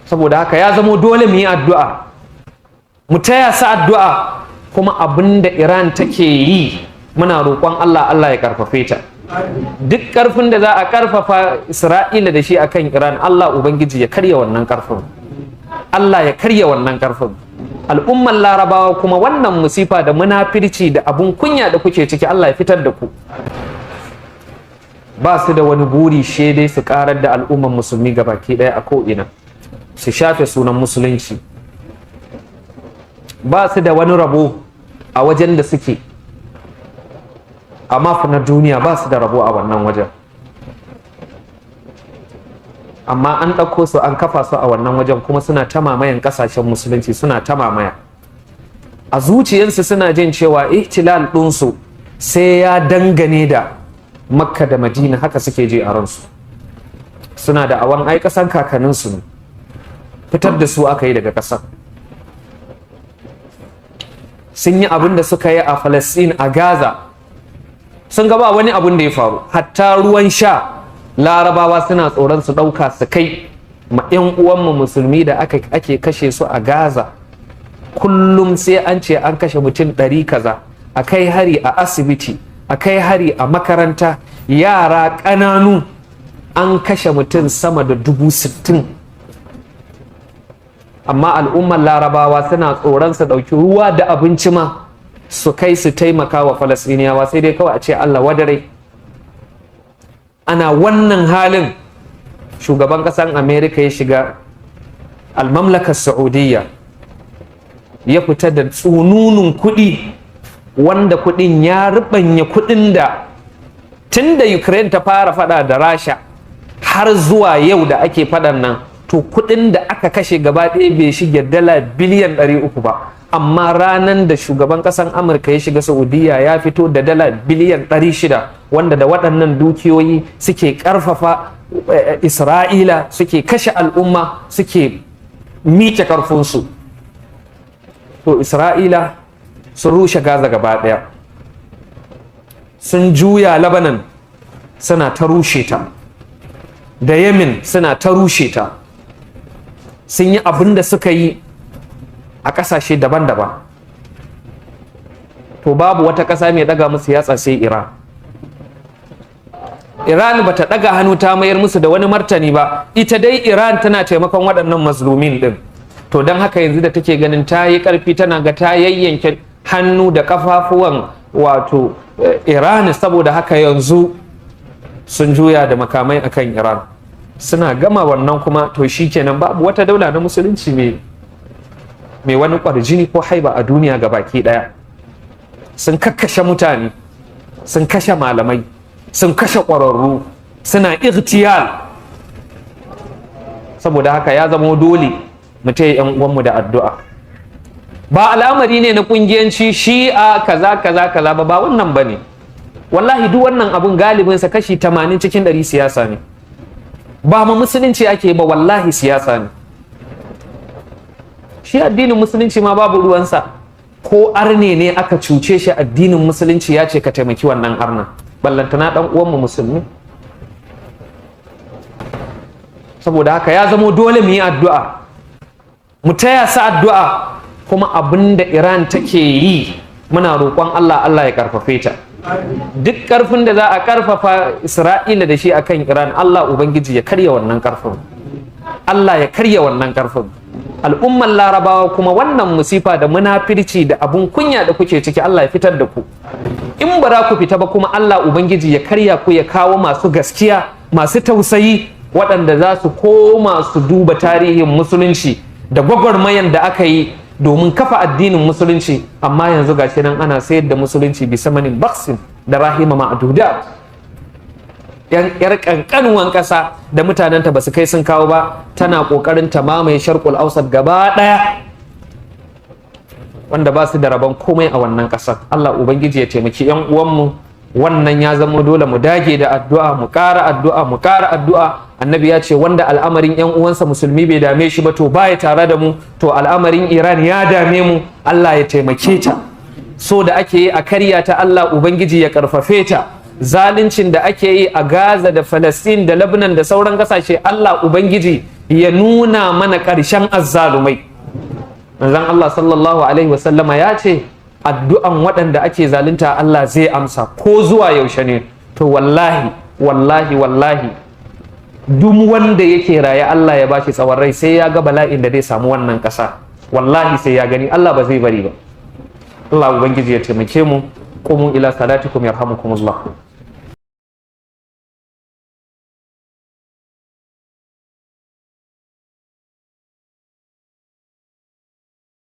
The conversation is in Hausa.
saboda haka ya zamo dole mu yi addu'a, mu taya su addu'a, kuma abinda Iran take yi muna roƙon Allah ya karfafe ta. Duk ƙarfin da za a karfafa Isra'ila da shi akan Iran, Allah ubangiji ya karya wannan ƙarfin, Allah ya karya wannan ƙarfin. Al'ummar Larabawa kuma wannan musifa da munafirci da abun kunya da kuke ciki, Allah ya fitar da ku. Ba su da wani buri dai su karar da al'ummar musulmi gabaki ɗaya a ko'ina, su shafe sunan musulunci. Ba su da wani rabo a wajen da suke, amma na duniya ba su da rabo a wannan wajen. Amma an ɗauko su an kafa su a wannan wajen, kuma suna ta mamayen ƙasashen musulunci, suna ta mamaya. A zuciyarsu suna jin cewa ihtilal ɗinsu sai ya dangane da Makka da Madina, haka suke je a ransu. Suna da awan ai ƙasan kakanninsu ne, fitar da su aka yi daga ƙasar. Sun yi abin da suka yi a Falasɗin, a Gaza, sun gaba wani abin da ya faru. Hatta ruwan sha Larabawa suna tsoron su ɗauka su kai ma 'yan uwanmu musulmi da ake kashe su a Gaza. Kullum sai an ce an kashe mutum 100 kaza, a kai hari a asibiti, a kai hari a makaranta, yara ƙananu an kashe mutum sama da 60,000. Amma al'ummar Larabawa suna tsoron su ɗauki ruwa da abinci ma su kai su taimaka wa Falasɗiniyawa, sai dai kawai a ce Allah wadare. Ana wannan halin shugaban ƙasar Amerika ya shiga al-mamlakar Saudiya, ya fita da tsununun kuɗi, wanda kuɗin ya rubanya kuɗin da tun da Ukraine ta fara fada da Rasha har zuwa yau da ake fadan nan, to kuɗin da aka kashe gaba ɗaya bai shige dala biliyan 300 ba. Amma ranar da shugaban ƙasar Amurka ya shiga Saudiya ya fito da dala biliyan 600, wanda da waɗannan dukiyoyi suke ƙarfafa Isra'ila, suke kashe al'umma, suke miƙe ƙarfinsu. To Isra'ila sun rushe Gaza gaba ɗaya, sun juya Lebanon suna ta rushe ta, da Yemen suna ta rushe ta, sun yi abin da suka yi a ƙasashe daban-daban. To babu wata ƙasa mai ɗaga musu yatsa sai Iran. Iran ba ta ɗaga hannu ta mayar musu da wani martani ba, ita dai Iran tana taimakon waɗannan mazlumin ɗin. To don haka yanzu da take ganin ta yi ƙarfi, tana ga ta yayyanke hannu da ƙafafuwan wato Iran, saboda haka yanzu sun juya da makamai akan Iran. Suna gama wannan kuma to shikenan babu wata daula na musulunci mai wani ƙwarjini ko haiba a duniya ga baki ɗaya. Sun kakkashe mutane, sun kashe malamai, sun kashe ƙwararru, suna igtiyal. Saboda haka ya zama dole mu taya 'yan uwanmu da addu'a. Ba al'amari ne na ƙungiyanci shi'a kaza ba wannan ba ne. Wallahi duk wannan abun galibinsa kashi 80 cikin 100 siyasa ne. Ba ma musulunci ake ba, wallahi siyasa ne. Shi addinin musulunci ma babu ruwansa, ko arne ne aka cuce shi, addinin musulunci ya ce ka taimaki wannan arna, ballantana dan uwanmu musulmi. Saboda haka ya zamo dole mu yi addu'a, mu taya su addu'a, kuma abinda Iran take yi muna roƙon Allah ya karfafe ta. Duk ƙarfin da za a karfafa Isra'ila da shi akan Iran, Allah ubangiji ya karya wannan ƙarfin, Allah ya karya wannan ƙarfin. Al'ummar Larabawa kuma wannan musifa da munafirci da abun kunya da kuke ciki, Allah ya fitar da ku. In ba za ku fita ba kuma Allah ubangiji ya karya ku, ya kawo masu gaskiya, masu tausayi, waɗanda za su koma su duba tarihin musulunci da gwagwarmayan da aka yi domin kafa addinin musulunci. Amma yanzu gashi nan ana sayar da musulunci bisa manin baksin da rahima ma'aduda. Yar kankanuwan ƙasa da mutanenta ba su kai sun kawo ba, tana ƙoƙarin ta mamaye sharqul ausat gaba ɗaya, wanda ba su da rabon komai a wannan ƙasar. Allah ubangiji ya taimaki 'yan uwanmu. Wannan ya zama dole mu dage da addu'a, mu ƙara addu'a, mu ƙara addu'a. Annabi ya ce wanda al'amarin 'yan uwansa musulmi bai dame shi ba, to baya tare da mu. To al'amarin Iran ya dame mu, Allah ya taimake ta. So da ake yi a karya ta, Allah ubangiji ya karfafe ta. Zaluncin da ake yi a Gaza da Falastin da Lebanon da sauran kasashe, Allah ubangiji ya nuna mana ƙarshen azzalumai. Manzon Allah sallallahu alaihi wasallama ya ce addu'an waɗanda ake zalunta Allah zai amsa ko zuwa yaushe ne. To wallahi duk wanda yake raye Allah ya bashi tsawon rai sai ya ga bala'in da zai samu wannan ƙasa, wallahi sai ya gani. Allah ba zai bari ba. Allah ubangiji ya taimake mu. Qumu ila salatikum yarhamukumullah.